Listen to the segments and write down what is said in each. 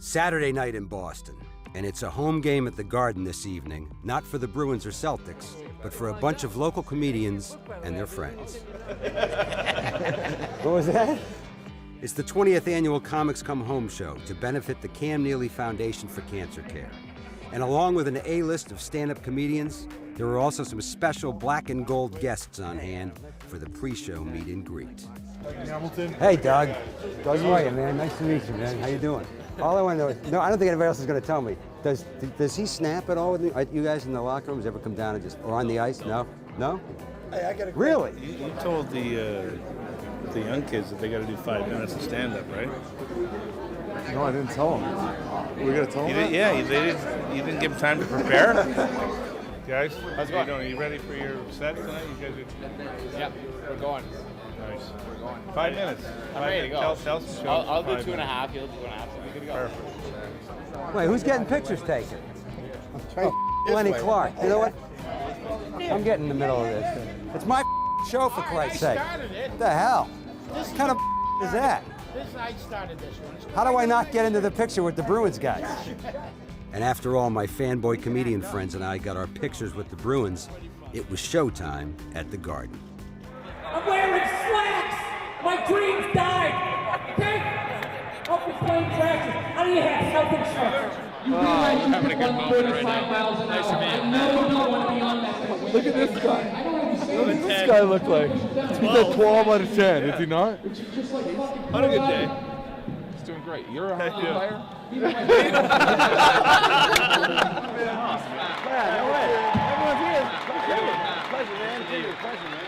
Saturday night in Boston, and it's a home game at the Garden this evening, not for the Bruins or Celtics, but for a bunch of local comedians and their friends. What was that? It's the 20th annual Comics Come Home show to benefit the Cam Neely Foundation for Cancer Care. And along with an A-list of stand-up comedians, there were also some special black and gold guests on hand for the pre-show meet and greet. Hamilton. Hey, Doug. Doug, how are you, man? Nice to meet you, man. How you doing? All I want to know is, no, I don't think anybody else is going to tell me. Does he snap at all with you guys in the locker rooms? Ever come down and just, or on the ice? No? No? Hey, I got a Really? You told the young kids that they got to do 5 minutes of stand-up, right? No, I didn't tell him. We're going to tell him that? Yeah, you didn't give them time to prepare? Guys, how's it going? Are you ready for your set tonight? You guys are... Yep, we're going. Nice. We're going. 5 minutes. I'm ready to go. Tell some shows. I'll do 2.5. 5 minutes. You'll do 2.5. So we're good to go. Perfect. Wait, who's getting pictures taken? Oh, Lenny Clark. You know what? I'm getting in the middle of this. It's my show, for Christ's sake. What the hell? What kind of is that? I started this one. How do I not get into the picture with the Bruins guys? And after all, my fanboy comedian friends and I got our pictures with the Bruins, it was showtime at the Garden. I'm wearing slacks! My dreams died! Okay? Up with plane crashes. How do you have health insurance? You realize you having a good moment right now. miles an hour. Nice to meet you. I know you don't want to be on that. Look at this guy. What does this guy look like? He's a 12 out of 10, is he not? On a good day. He's doing great. You're a hockey player? Yeah, no way. Everyone's here. Pleasure, man. Pleasure, man.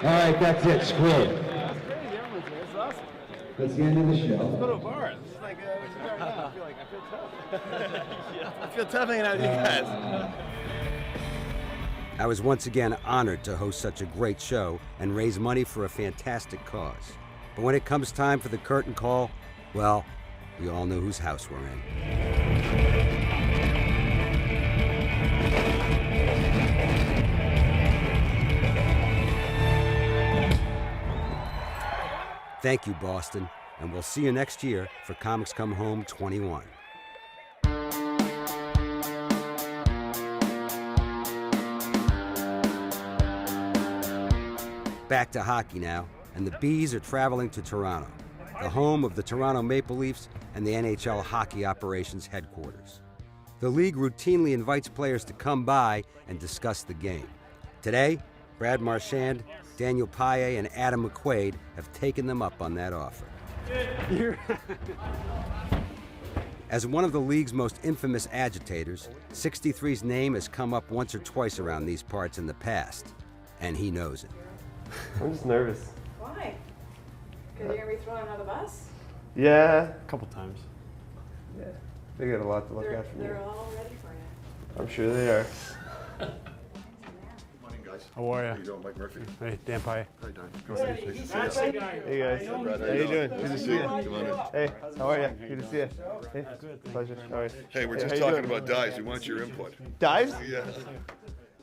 All right, that's it. Screw it. That's crazy. Everyone's here. It's awesome. That's the end of the show. Let's go to a bar. This is like, what's the bar now? I feel tough. I feel tough hanging out with you guys. I was once again honored to host such a great show and raise money for a fantastic cause. But when it comes time for the curtain call, well, we all know whose house we're in. Thank you, Boston, and we'll see you next year for Comics Come Home 21. Back to hockey now, and the Bees are traveling to Toronto, the home of the Toronto Maple Leafs and the NHL hockey operations headquarters. The league routinely invites players to come by and discuss the game. Today, Brad Marchand, Daniel Paille, and Adam McQuaid have taken them up on that offer. As one of the league's most infamous agitators, 63's name has come up once or twice around these parts in the past, and he knows it. I'm just nervous. Why? Because you're going to be thrown under the bus? Yeah. A couple times. Yeah. They got a lot to look at from They're you. all ready for you. I'm sure they are. Morning, guys. How are you? How you doing, Mike Murphy? Hey, Dan Paille. Hi, Don. Hey guys. How you doing? Good to see you. Come on in. Hey, how are you? Good to see you. Hey, pleasure. All right. Hey, we're Hey, just how you talking doing? about dives. We want your input. Dives? Yeah.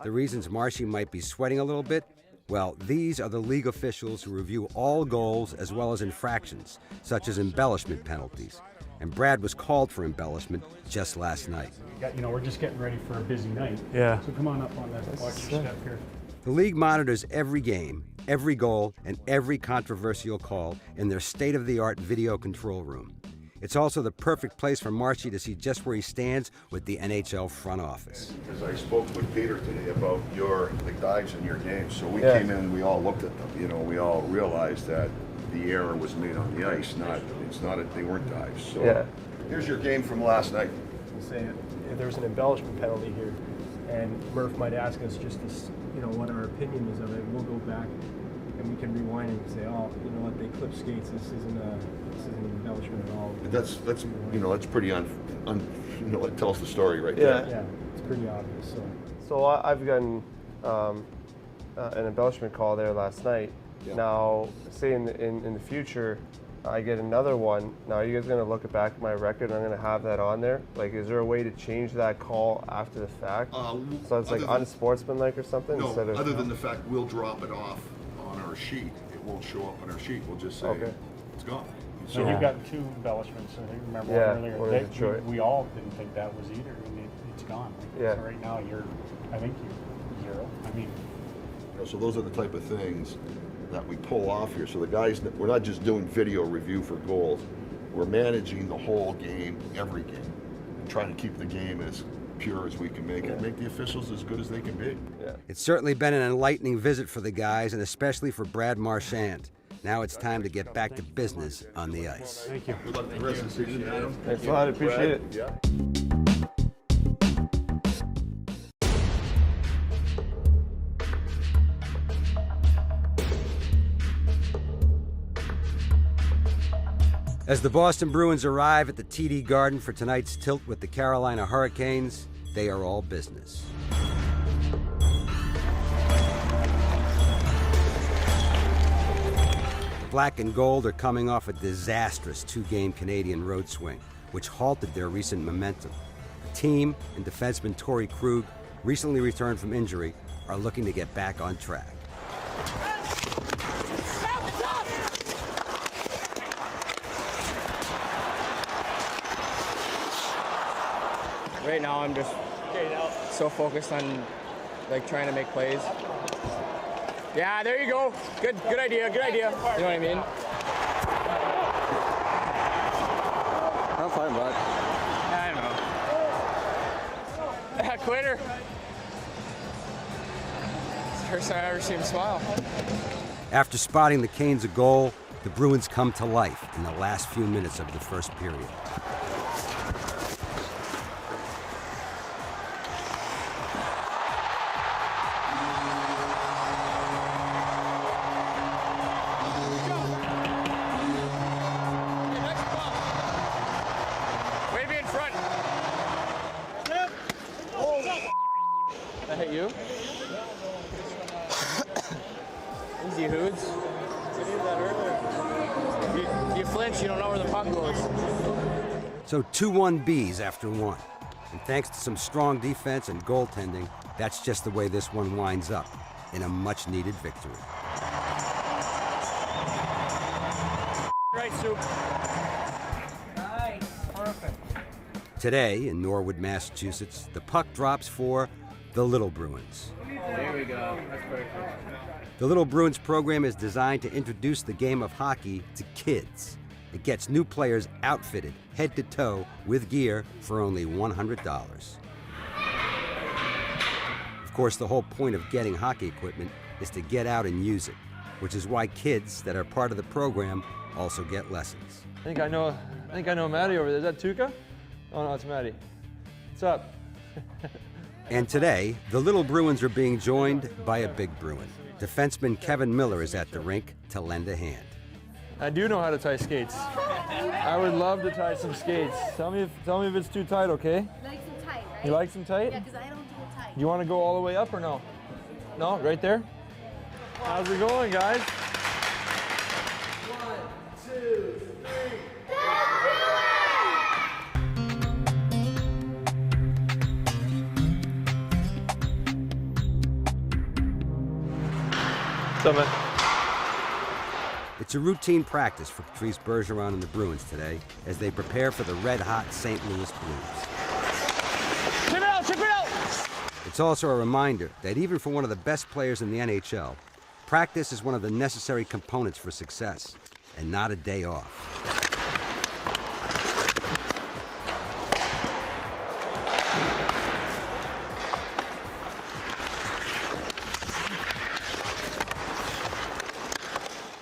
The reasons Marshy might be sweating a little bit? Well, these are the league officials who review all goals as well as infractions, such as embellishment penalties. And Brad was called for embellishment just last night. We're just getting ready for a busy night. Yeah. So come on up on that. Watch your step here. The league monitors every game, every goal, and every controversial call in their state-of-the-art video control room. It's also the perfect place for Marshy to see just where he stands with the NHL front office. As I spoke with Peter today about the dives in your game, so we Yeah. came in and we all looked at them. We all realized that the error was made on the ice. They weren't dives. So here's your game from last night. Say if there's an embellishment penalty here, and Murph might ask us just to, what our opinion is of it. We'll go back and we can rewind and say, oh, you know what, they clip skates. This isn't an embellishment at all. That's pretty it tells the story right there. Yeah, it's pretty obvious. So I've gotten an embellishment call there last night. Yeah. Now, say in the future, I get another one. Now, are you guys going to look back at my record? I'm going to have that on there. Like, is there a way to change that call after the fact? So it's like unsportsmanlike or something? No, instead of, other than the fact we'll drop it off on our sheet. It won't show up on our sheet. We'll just say it's gone. So you've got 2 embellishments. I think remember Yeah, earlier. one in Detroit. We all didn't think that was either, and it's gone. Yeah. So right now I think you're 0. I mean, So those are the type of things that we pull off here. So the guys, we're not just doing video review for goals. We're managing the whole game, every game, and trying to keep the game as pure as we can make it, make the officials as good as they can be. Yeah. It's certainly been an enlightening visit for the guys, and especially for Brad Marchand. Now it's time to get back to business on the ice. thank you. Good luck the rest of the season, Adam. Thanks a lot. Appreciate it. Yeah. As the Boston Bruins arrive at the TD Garden for tonight's tilt with the Carolina Hurricanes, they are all business. Black and gold are coming off a disastrous 2-game Canadian road swing, which halted their recent momentum. The team and defenseman Torrey Krug, recently returned from injury, are looking to get back on track. Right now, I'm just so focused on trying to make plays. Yeah, there you go. Good idea. Good idea. You know what I mean? I'm fine, bud. I don't know. Quitter. It's the first time I've ever seen him smile. After spotting the Canes a goal, the Bruins come to life in the last few minutes of the first period. Way to be in front. That hit you? Easy, Hoods. You flinch, you don't know where the puck goes. So 2-1 Bs after 1. And thanks to some strong defense and goaltending, that's just the way this one winds up, in a much-needed victory. Right, Soup. Nice. Perfect. Today, in Norwood, Massachusetts, the puck drops for the Little Bruins. There we go. That's perfect. The Little Bruins program is designed to introduce the game of hockey to kids. It gets new players outfitted head to toe with gear for only $100. Of course, the whole point of getting hockey equipment is to get out and use it, which is why kids that are part of the program also get lessons. I think I know Maddie over there. Is that Tuca? Oh no, it's Maddie. What's up? And today, the Little Bruins are being joined by a big Bruin. Defenseman Kevin Miller is at the rink to lend a hand. I do know how to tie skates. I would love to tie some skates. Tell me if it's too tight, okay? You like some tight, right? You like some tight? Yeah, because I don't do it tight. You want to go all the way up or no? No, right there? How's it going, guys? 1, 2, 3. What's up, man? It's a routine practice for Patrice Bergeron and the Bruins today as they prepare for the red-hot St. Louis Blues. Chip it out, chip it out! It's also a reminder that even for one of the best players in the NHL, practice is one of the necessary components for success, and not a day off.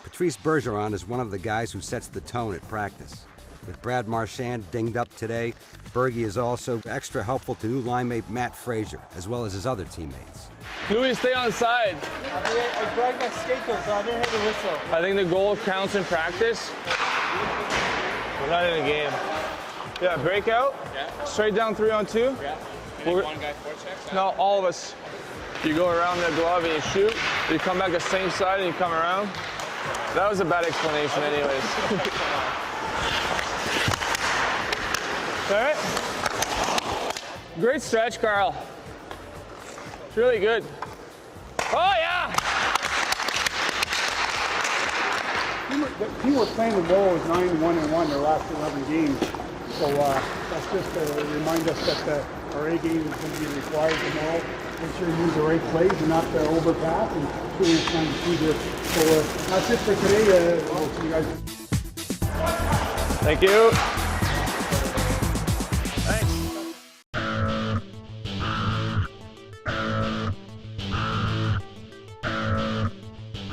Patrice Bergeron is one of the guys who sets the tone at practice. With Brad Marchand dinged up today, Bergie is also extra helpful to new line mate Matt Frazier, as well as his other teammates. Louis, stay on side. I dragged my skate though, so I didn't hit the whistle. I think the goal counts in practice. We're not in a game. Yeah, breakout. Yeah. Straight down 3-on-2. Yeah. One guy forechecks. No, all of us. You go around the glove and you shoot. You come back the same side and you come around. That was a bad explanation anyways. All right. Great stretch, Carl. It's really good. Oh, yeah! team we're playing the low is 9-1-1 their last 11 games. So that's just to remind us that our A game is going to be required tomorrow. Make sure you use the right plays and not the overpass and really trying to see this. So that's it for today. We'll see you guys. Thank you.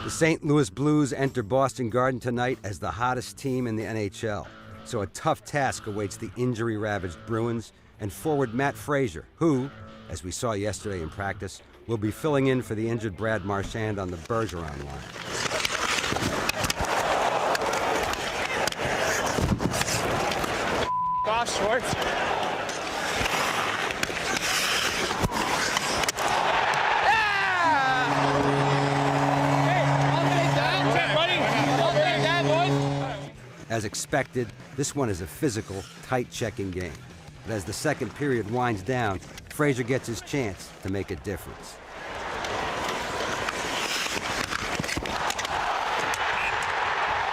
The St. Louis Blues enter Boston Garden tonight as the hottest team in the NHL. So a tough task awaits the injury-ravaged Bruins and forward Matt Frazier, who, as we saw yesterday in practice, will be filling in for the injured Brad Marchand on the Bergeron line. Off Schwartz. As expected, this one is a physical, tight checking game. But as the second period winds down, Frazier gets his chance to make a difference.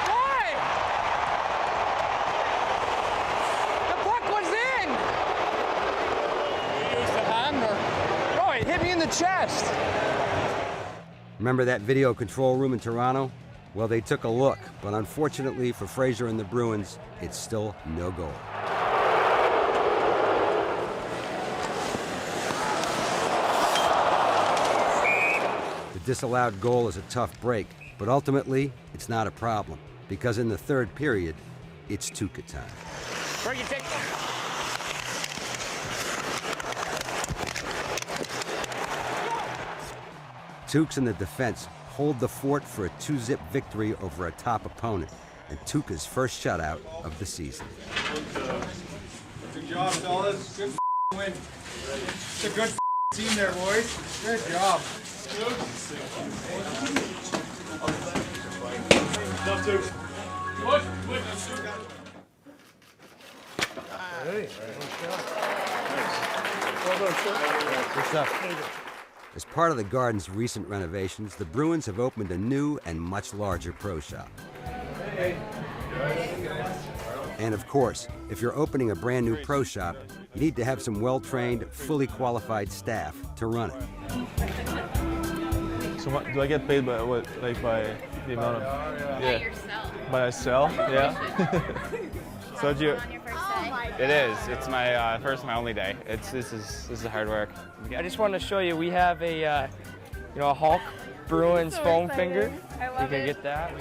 Why? The puck was in! You used the hand or? Oh, it hit me in the chest. Remember that video control room in Toronto? Well, they took a look, but unfortunately for Frazier and the Bruins, it's still no goal. The disallowed goal is a tough break, but ultimately, it's not a problem, because in the third period, it's Tuukka time. Where you take? Tukes and the defense hold the fort for a 2-zip victory over a top opponent, and Tuukka's first shutout of the season. Good job, fellas. Good win. It's a good team there, boys. Good job. Love Tukes. Hey. Good stuff. As part of the Garden's recent renovations, the Bruins have opened a new and much larger pro shop. And of course, if you're opening a brand new pro shop, you need to have some well-trained, fully qualified staff to run it. So what, do I get paid by what? Like by the amount of? Yeah. By yourself? Yeah. So do you? It is. It's my first and my only day. This is hard work. I just wanted to show you. We have a a Hulk Bruins foam finger. You can get that.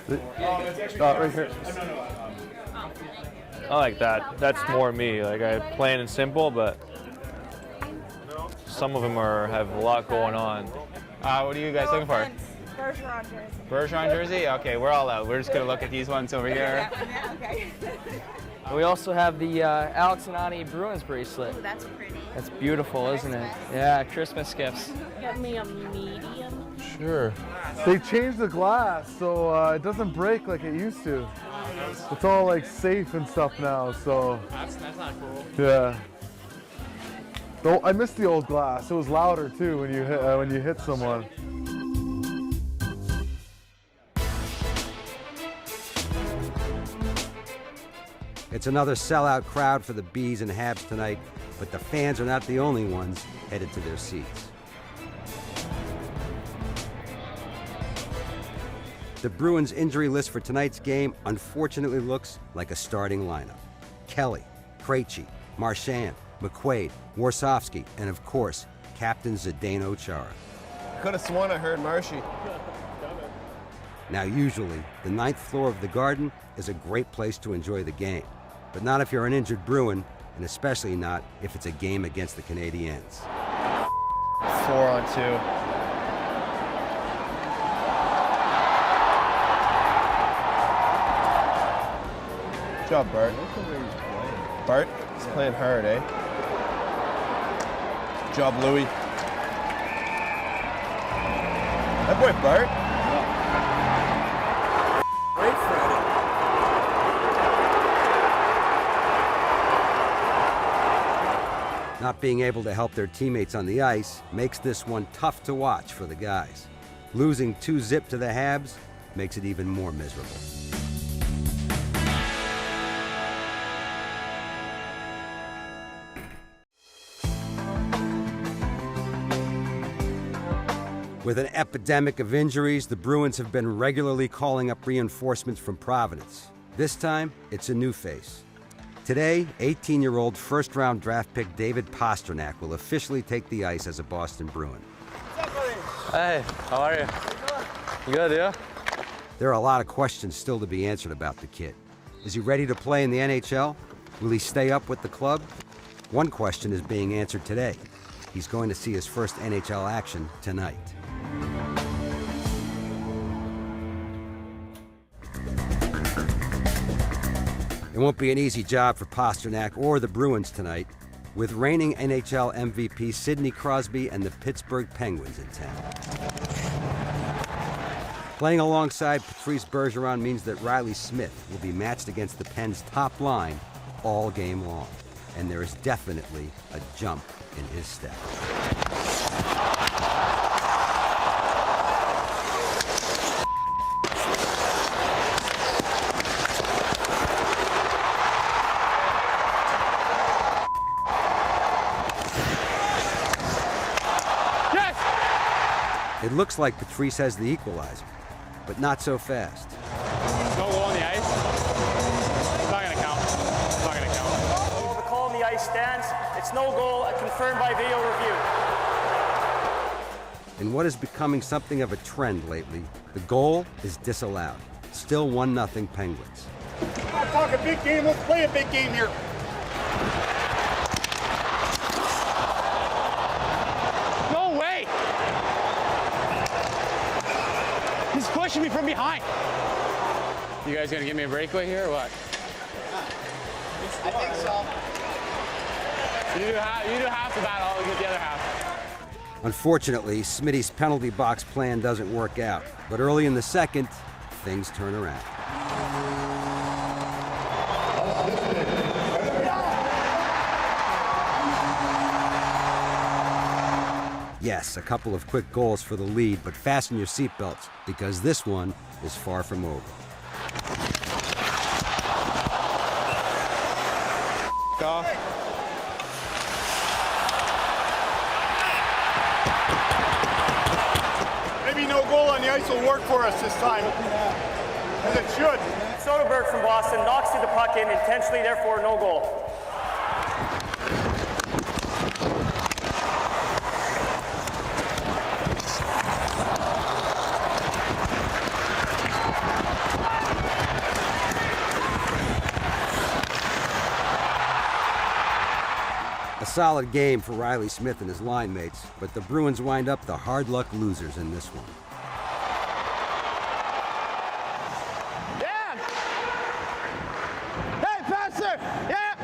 Right here. I like that. That's more me. Like I plain and simple, but some of them have a lot going on. What are you guys looking for? Bergeron jersey. Bergeron jersey? Okay, we're all out. We're just gonna look at these ones over here. Yeah, okay. We also have the Alex and Ani Bruins bracelet. Ooh, that's pretty. That's beautiful, isn't it? Yeah, Christmas gifts. Get me a medium. Sure. They changed the glass so it doesn't break like it used to. It's all like safe and stuff now, so. That's not cool. Yeah. Though I miss the old glass. It was louder too when you hit someone. It's another sellout crowd for the Bees and Habs tonight, but the fans are not the only ones headed to their seats. The Bruins' injury list for tonight's game unfortunately looks like a starting lineup. Kelly, Krejci, Marchand, McQuaid, Warsofsky, and of course, Captain Zdeno Chara. Could have sworn I heard Marshy. Now usually, the ninth floor of the Garden is a great place to enjoy the game, but not if you're an injured Bruin, and especially not if it's a game against the Canadiens. 4-on-2. Good job, Bart. Bart, he's playing hard, eh? Good job, Louie. That boy, Bart. Great Friday. Not being able to help their teammates on the ice makes this one tough to watch for the guys. Losing 2-zip to the Habs, makes it even more miserable. With an epidemic of injuries, the Bruins have been regularly calling up reinforcements from Providence. This time, it's a new face. Today, 18-year-old first-round draft pick David Pastrnak will officially take the ice as a Boston Bruin. Hey, how are you? Good, yeah? There are a lot of questions still to be answered about the kid. Is he ready to play in the NHL? Will he stay up with the club? One question is being answered today. He's going to see his first NHL action tonight. It won't be an easy job for Pastrnak or the Bruins tonight, with reigning NHL MVP Sidney Crosby and the Pittsburgh Penguins in town. Playing alongside Patrice Bergeron means that Riley Smith will be matched against the Pens' top line all game long, and there is definitely a jump in his step. It looks like Patrice has the equalizer, but not so fast. No goal on the ice. It's not going to count. It's not going to count. Well, the call on the ice stands. It's no goal, confirmed by video review. In what is becoming something of a trend lately, the goal is disallowed. Still 1-0 Penguins. I'm talking big game. Let's play a big game here. No way! He's pushing me from behind. You guys gonna give me a breakaway here or what? I think so. You do half the battle, I'll get the other half. Unfortunately, Smitty's penalty box plan doesn't work out, but early in the second, things turn around. Yes, a couple of quick goals for the lead, but fasten your seatbelts because this one is far from over. Go. Maybe no goal on the ice will work for us this time. As it should. Soderberg from Boston knocks the puck in intentionally, therefore no goal. A solid game for Riley Smith and his line mates, but the Bruins wind up the hard luck losers in this one. Yeah! Hey, Pastor! Yeah!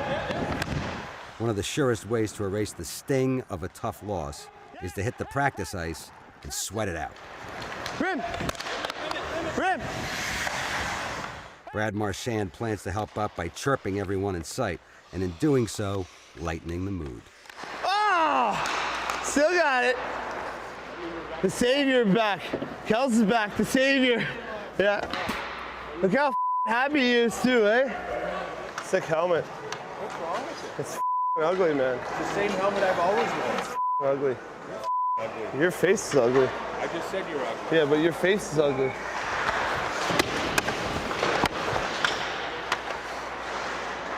One of the surest ways to erase the sting of a tough loss is to hit the practice ice and sweat it out. Rim! Rim! Brad Marchand plans to help out by chirping everyone in sight, and in doing so, lightening the mood. Oh! Still got it. The Savior back. Kels is back. The Savior. Yeah. Look how happy he is too, eh? Sick helmet. What's wrong with it? It's ugly, man. It's the same helmet I've always worn. Ugly. Ugly. Your face is ugly. I just said you're ugly. Yeah, but your face is ugly.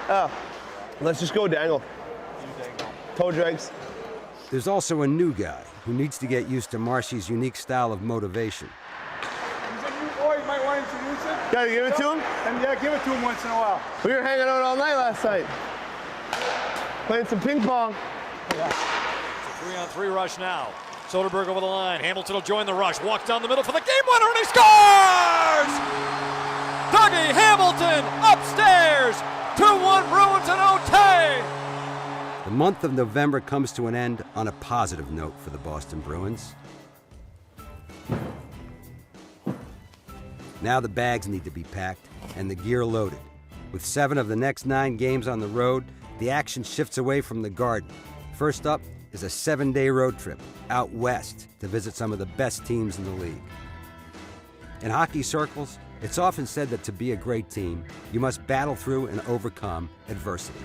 Oh, let's just go dangle. Toe drags. There's also a new guy who needs to get used to Marshy's unique style of motivation. He's a new boy. You might want to introduce him. Gotta give it to him? And yeah, give it to him once in a while. We were hanging out all night last night. Playing some ping pong. Yeah. It's a 3-on-3 rush now. Soderberg over the line. Hamilton will join the rush. Walks down the middle for the game winner, and he scores! Dougie Hamilton upstairs. 2-1 Bruins in OT. The month of November comes to an end on a positive note for the Boston Bruins. Now the bags need to be packed and the gear loaded. With 7 of the next 9 games on the road, the action shifts away from the Garden. First up is a 7-day road trip out west to visit some of the best teams in the league. In hockey circles, it's often said that to be a great team, you must battle through and overcome adversity.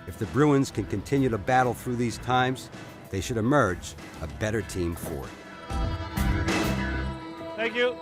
If the Bruins can continue to battle through these times, they should emerge a better team for it. Thank you.